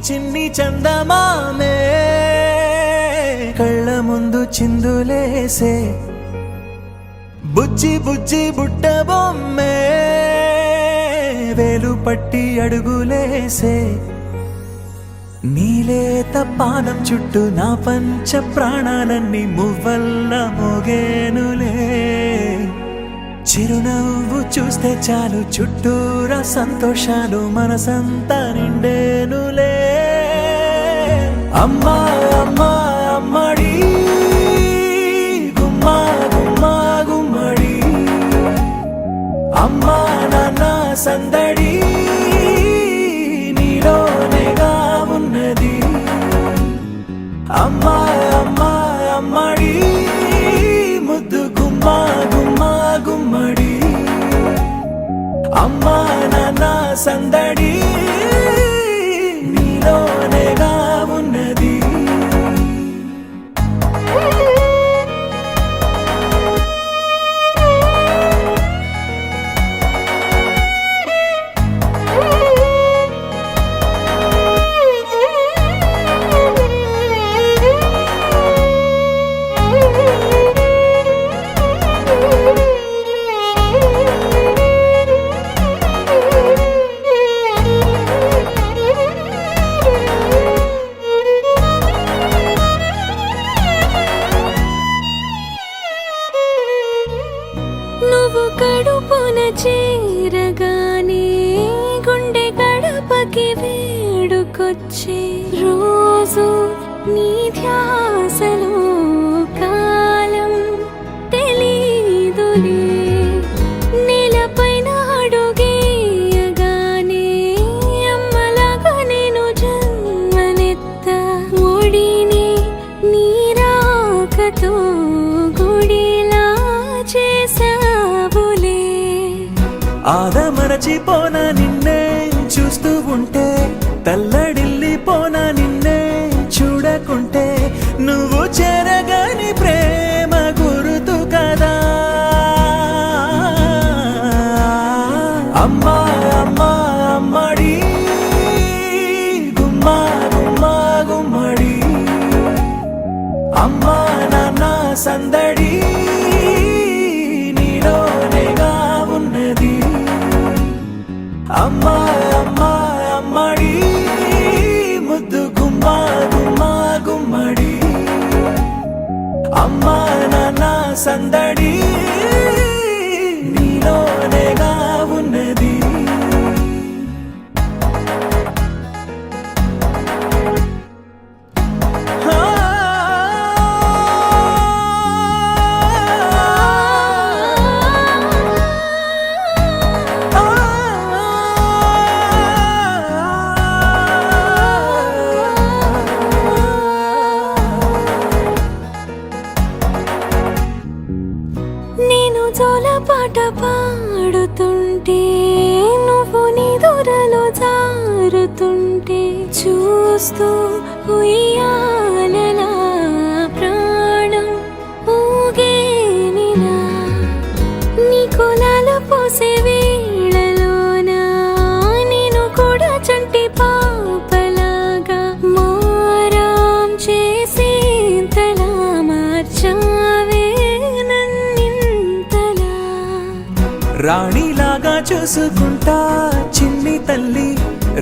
చిన్ని చందమామే కళ్ళ ముందు చిందులేసే బుజ్జి బుజ్జి బుట్ట బొమ్మే వేలు పట్టి అడుగులేసే నీలేత పానం చుట్టూ నా పంచ ప్రాణాలన్నీ మువ్వల్ల మోగేనులే చిరునవ్వు చూస్తే చాలు చుట్టూరా సంతోషాలు మనసంతా నిండేనులే అమ్మా అమ్మా అమ్మడి గుమ్మా గుమ్మా గుమ్మడి అమ్మా నాన్న సందడి నీలోనేగా ఉన్నది అమ్మా అమ్మా అమ్మడి ముద్దు గుమ్మా గుమ్మా గుమ్మడి అమ్మా నాన్న సందడి నీలోనేగా ఉన్నది నువ్వు కడుపున చేరగానే గుండె గడపకి వేడుకొచ్చే రోజు నీ ధ్యాసలో కాలం తెలీదులే నేలపైన అడుగేయగానే అమ్మలాగా నేను జన్మనెత్త ఒడిని నీ రాకతో గుడిలా చేసావులే ఆదమరచిపోనా నిన్నే చూస్తూ ఉంటే తల్లడిల్లిపోనా నిన్నే చూడకుంటే నువ్వు చెరగని ప్రేమ గురుతు కదా అమ్మా అమ్మా అమ్మడి గుమ్మా గుమ్మా గుమ్మడి అమ్మా నాన్న సందడి నీలోనేగా ఉన్నది అమ్మా అమ్మా అమ్మడి ముద్దు గుమ్మా గుమ్మా గుమ్మడి అమ్మా నాన్న సందడి నీలోనేగా ఉన్నది నేను జోలపాట పాడుతుంటే నువ్వు నీ దూరలో జారుతుంటే చూస్తూ ఉయ్యాలలా ప్రాణం ఊగేనిలా నీ కులాలు పోసే వేళలోనా నేను కూడా చంటి పాపలాగా మారాం చేసేంతలా మార్చావే రాణిలాగా చూసుకుంటా చిన్ని తల్లి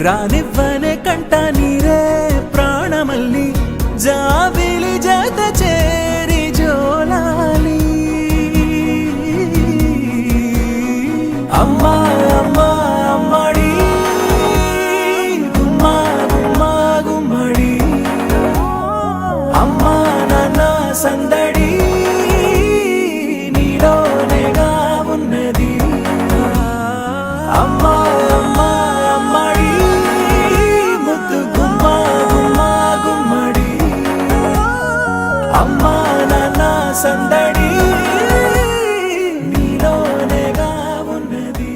రానివ్వనే కంట నీరే ప్రాణమల్లి జాబిలి జత చేరి జోలాలి అమ్మా అమ్మా అమ్మడి గుమ్మా గుమ్మా గుమ్మడి అమ్మా నాన్న సందడి నీలోనేగా ఉన్నది అమ్మా అమ్మా అమ్మడి ముద్దు గుమ్మా గుమ్మా గుమ్మడి అమ్మా నాన్న సందడి నీలోనేగా ఉన్నది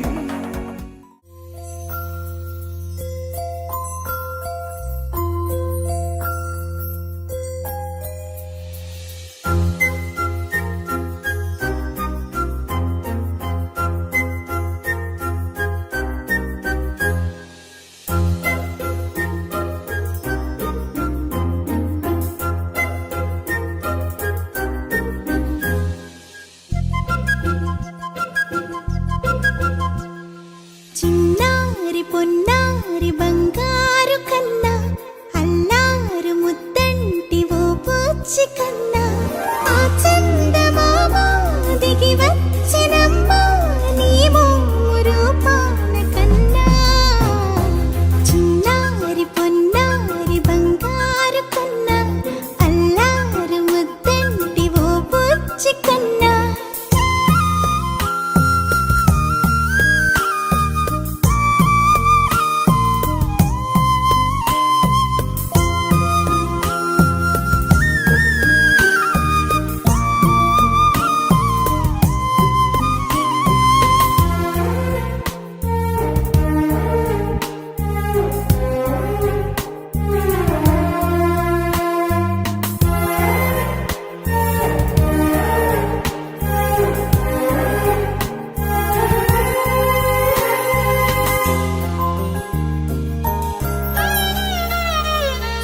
పొన్నారి బంగారు కన్నా అల్లారు ముద్దంటి ఓ బుజ్జి కన్నా ఆ చందమామ దిగి వచ్చినమ్మా నీ మోము రూపాన కన్నా చిన్నారి పొన్నారి బంగారు కన్నా అల్లారు ముద్దంటి ఓ బుజ్జి కన్నా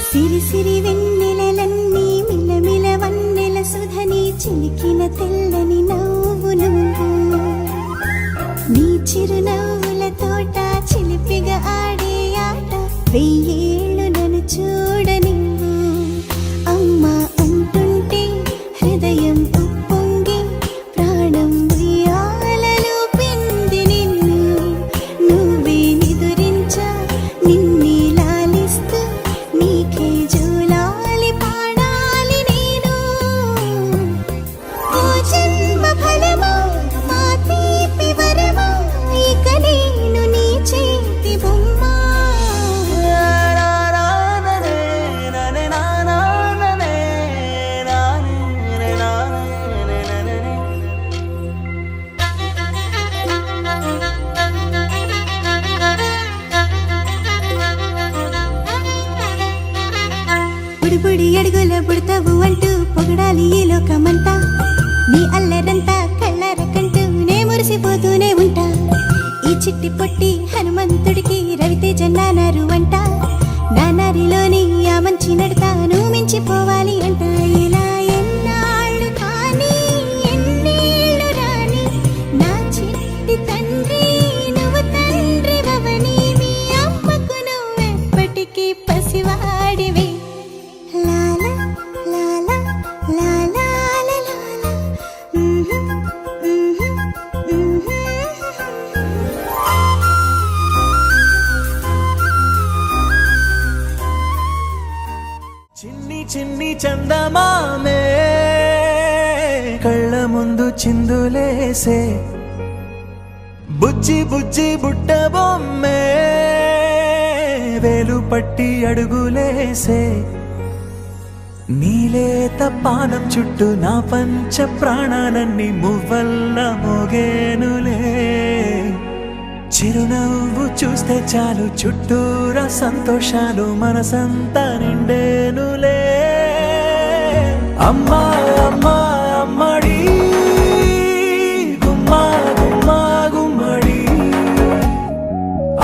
సిరి సిరి వెన్నెలలన్నీ మిలమిల వన్నెల సుధని చిలికిన తెల్లని నవ్వు నువ్వు నీ చిరునవ్వుల తోట చిలిపిగా ఆడే ఆట వెయ్యేళ్ళు నన్ను చూడ నువ్వు అమ్మా అంటుంటే హృదయం ఉప్పొంగి ప్రాణం ఉయ్యాలలో పిండి నిన్ను నువ్వే నిదురించా నిన్నే లాలిస్తూ నీకే జూలాలి పాడాలి నేను ఓ జన్మ ఫలమా మా తీపి వరమా ఇక నేను నీ చేతి బొమ్మ బుడి బుడి అడుగుల బుడతావు అంటూ పొగడాలి ఈ లోకమంతా నీ అల్లరంతా కళ్ళారకంటూ నే మురిసిపోతూనే ఉంటా ఈ చిట్టి పొట్టి హనుమంతుడికి రవితేజ నానారు అంట నానారిలోని ఆ మంచి నడతాను మించిపోవాలి అంట ఇలా ఎన్నాళ్ళు కానీ ఎన్నేళ్ళు రాని నా చిట్టి తండ్రి నువ్వు తండ్రి వవని మీ అమ్మకు నువ్వెప్పటికీ పసివాడివే లాలా లాలా లాలా లాలా చిన్ని చిన్ని చందమామే కళ్ళ ముందు చిందులేసే బుజ్జి బుజ్జి బుట్ట బొమ్మే వేలు పట్టి అడుగులేసే నీలేత పానం చుట్టూ నా పంచ ప్రాణాలన్నీ మువ్వల్ల మోగేనులే చిరునవ్వు చూస్తే చాలు చుట్టూరా సంతోషాలు మనసంతా నిండేనులే అమ్మా అమ్మా అమ్మడి గుమ్మా గుమ్మా గుమ్మడి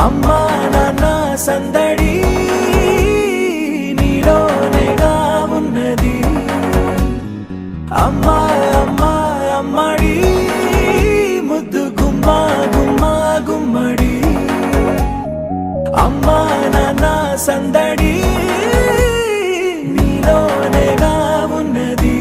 అమ్మా నాన్న సందడి నీలోనేగా ఉన్నది అమ్మా అమ్మా అమ్మడి ముద్దు గుమ్మా గుమ్మా గుమ్మడి అమ్మా నాన్న సందడి నీలోనేగా ఉన్నది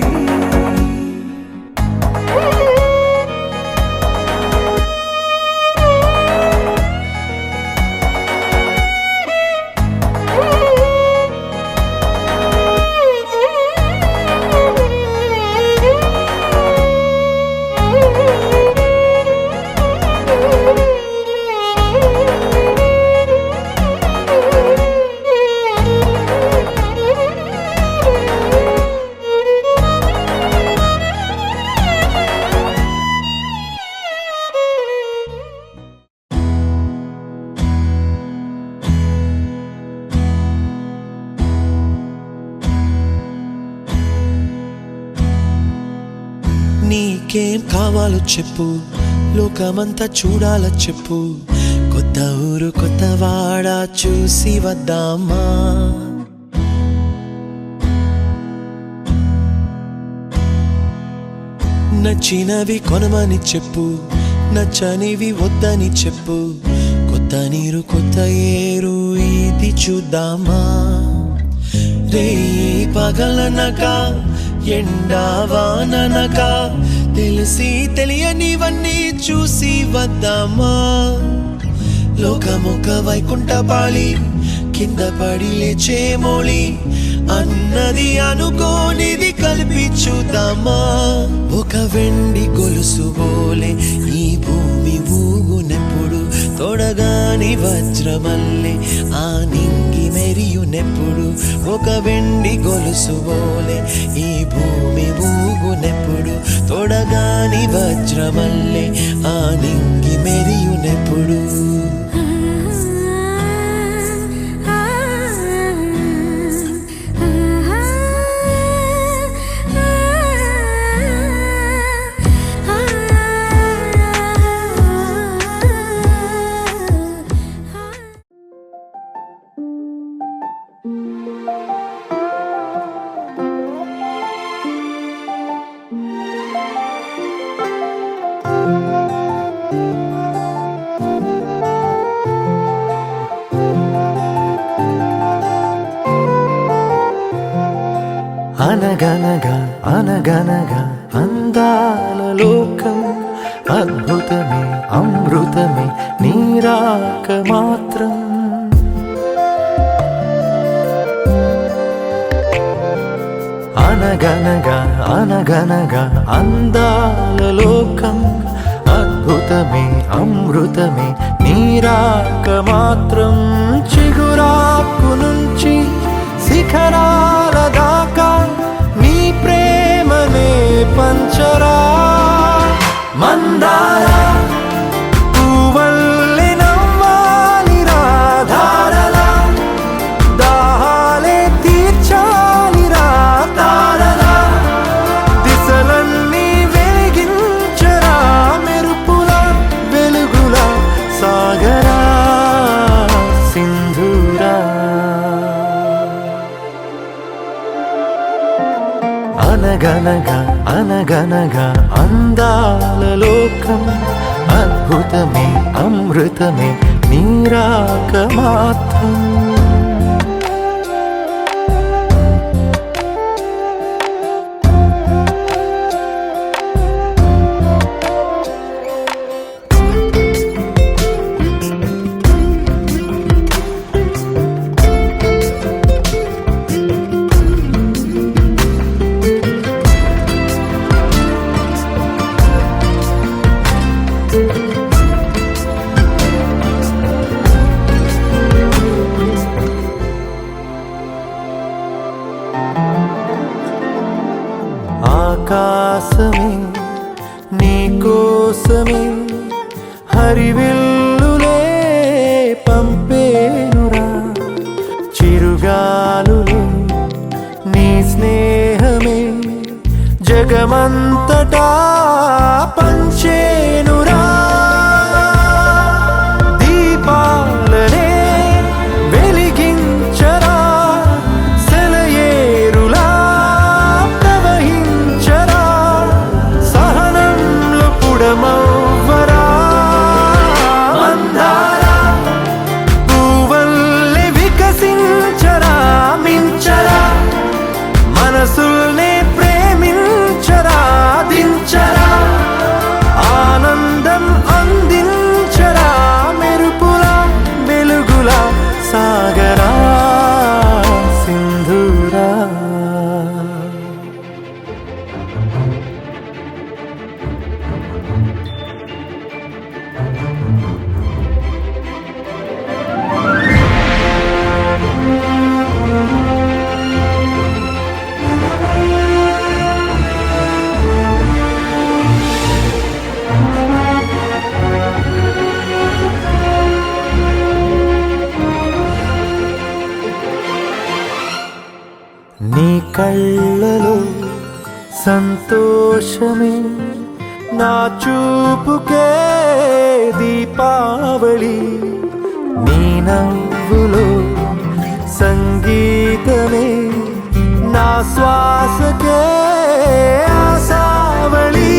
నీకేం కావాలో చెప్పు లోకమంతా చూడాలో చెప్పు కొత్త ఊరు కొత్త వాడ చూసి వద్దామా నచ్చినవి కొనమని చెప్పు నచ్చనివి వద్దని చెప్పు కొత్త కొత్త నీరు కొత్త ఏరు ఇది చూద్దామా రే పగలనక ఎండావాననక తెలిసి తెలియనివన్నీ చూసి వద్దామా లోకమొక వైకుంఠపాళి కింద పడి లేచే మోళి అన్నది అనుకోనిది కలిపి చూద్దామా ఒక వెండి గొలుసు బోలే ఈ భూమి ఊగునెప్పుడు తొడగాని వజ్రమల్లె ఆ నింగి మెరియునెప్పుడు ఒక వెండి గొలుసు బోలే ఈ భూమి ఊగునెప్పుడు తొడగాని వజ్రమల్లె ఆ నింగి మెరియునెప్పుడు అనగనగా అనగనగా అందాల లోకం అద్భుతమే అమృతమే నీరాక మాత్రం అనగనగా అనగనగా అందాల లోకం అద్భుతమే అమృతమే నీరాక మాత్రం చిగురాకు నుంచి శిఖరాల దాకా నీ ప్రేమనే పంచరా మందార పువ్వల్లె నవ్వాలి రాధారలా దాహాలే తీర్చాలి రా తారలా దిశలన్నీ వెలిగించరా మెరుపుల వెలుగుల సాగరా సింధూరా అనగనగా అనగనగా అందాల లోకం అద్భుతమే అమృతమే నీరాక మాత్రం ఆకాశమే నీకోసమే హరివిల్లులే పంపేనురా చిరుగాలులే నీ స్నేహమే జగమంతటా పంచేనురా దీపాలనే వెలిగించరా సెలయేరులా ప్రవహించరా సహనంలో పుడమవ్వరా మందార పువ్వల్లె వికసించరా మించరా మనసుల్నే ప్రేమించరా దించరా ఆనందం అందించరా మెరుపుల వెలుగుల సాగరా సింధూరా నీ కళ్ళలో సంతోషమే నా చూపుకే దీపావళి నీ నవ్వులో సంగీతమే నా శ్వాసకే ఆశావళి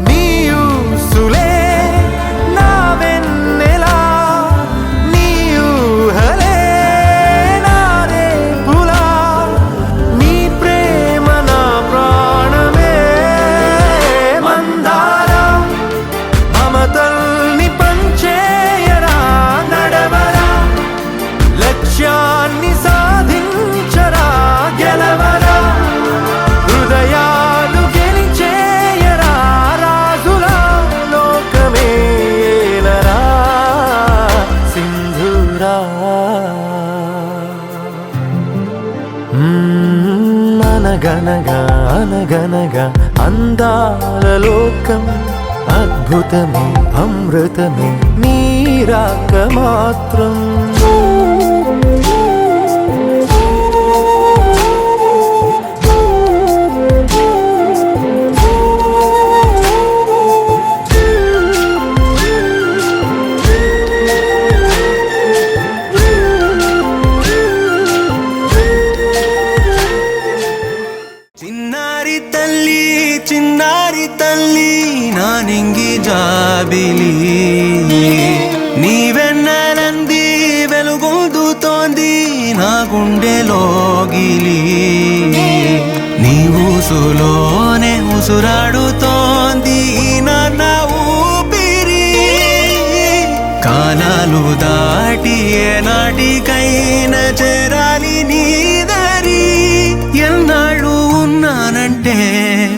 నీ ఊసులే నా వెన్న అనగనగా అందాల లోకం అద్భుతమే అమృతమే నీరాక మాత్రం చిన్నారి తల్లి నా నింగి జాబిలి నీవెన్నెలంది వెలుగొందుతోంది నా గుండెలోగిలి నీ ఊసులోనే ఉసురాడుతోంది నా ఊపిరి కాలాలు దాటి ఏనాటికైనా చేరాలి నీ దారి ఎన్నాళ్ళు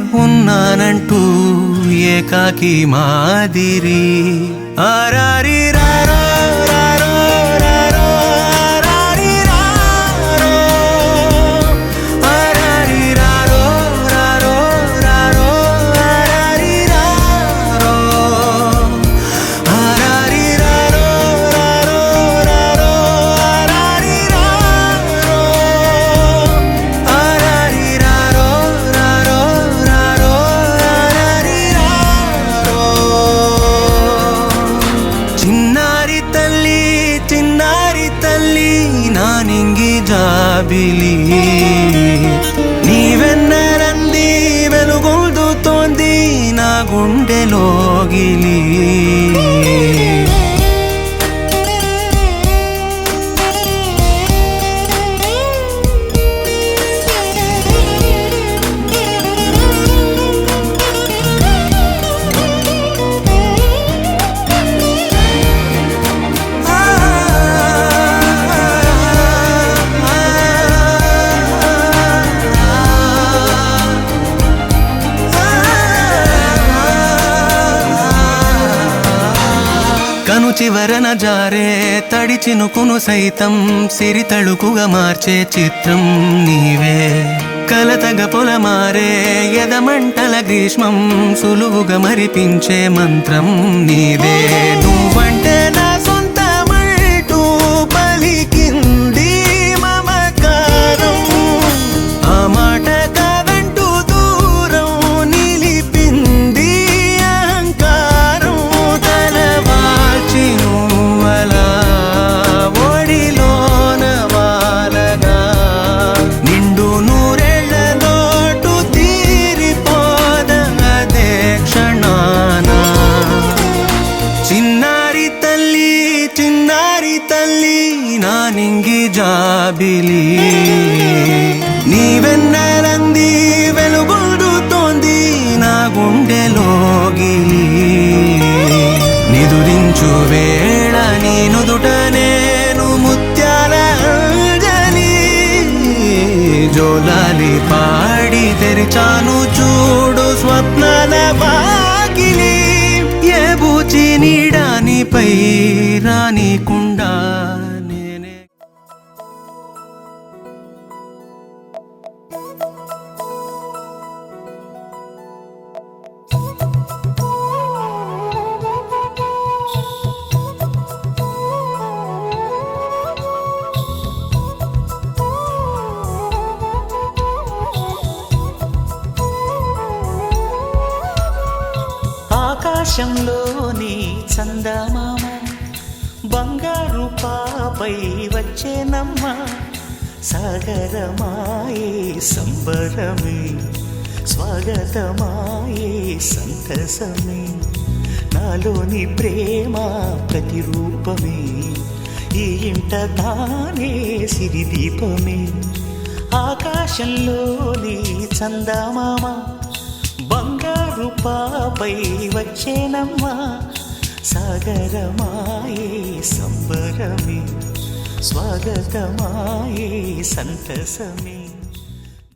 ఉన్నానంటూ ఏకాకి మాదిరి ఆరారి రారో రారో రారో ఆరారి రారో ఆరారి రారో రారో రారో ఆరారి రారో ఆరారి రారో రారో రారో ఆరారి రారో ఆరారి రారో రారో రారో ఆరారి రారో చిన్నారి తల్లి నా నింగి జాబిలి నీవెన్నెలంది వెలుగొందుతోంది నా గుండెలోగిలి కను చివరన జారే తడి చినుకును సైతం సిరి తళుకుగా మార్చే చిత్రం నీవే కలతగ పొలమారే ఎదమంటల గ్రీష్మం సులువుగా మరిపించే మంత్రం నీదే నువ్వంటే నా సొంతమంటూ పలికింది మమకారం ఆ మాట కాదంటూ దూరం నిలిపింది అహంకారం తలవాల్చి నువ్వలా ఒడిలోన వాలగా నిండు నూరేళ్ల లోటు తీరిపోద అదే క్షణాన చిన్నారి తల్లి నా నింగి జాబిలి నీవెన్నెలంది వెలుగొందుతోంది నా గుండెలోగిలి నిదురించు వేళ నీ నుదుట నేను ముత్యాల అంజలి జోలాలి పాడి తెరిచాను చూడు స్వప్నాల వాకిలి ఏ బూచి నీడానిపై రానికుండా నేనే ఆకాశంలోని చందమామ బంగారు పాపై వచ్చేనమ్మ సాగరమాయే సంబరమే స్వాగతమాయే సంతసమే నాలోని ప్రేమ ప్రతిరూపమే ఈ ఇంట తానే సిరిదీపమే ఆకాశంలోని చందమామ బంగారు పాపై వచ్చేనమ్మా సాగరమాయే సంబరమే స్వాగతమాయే సంతసమే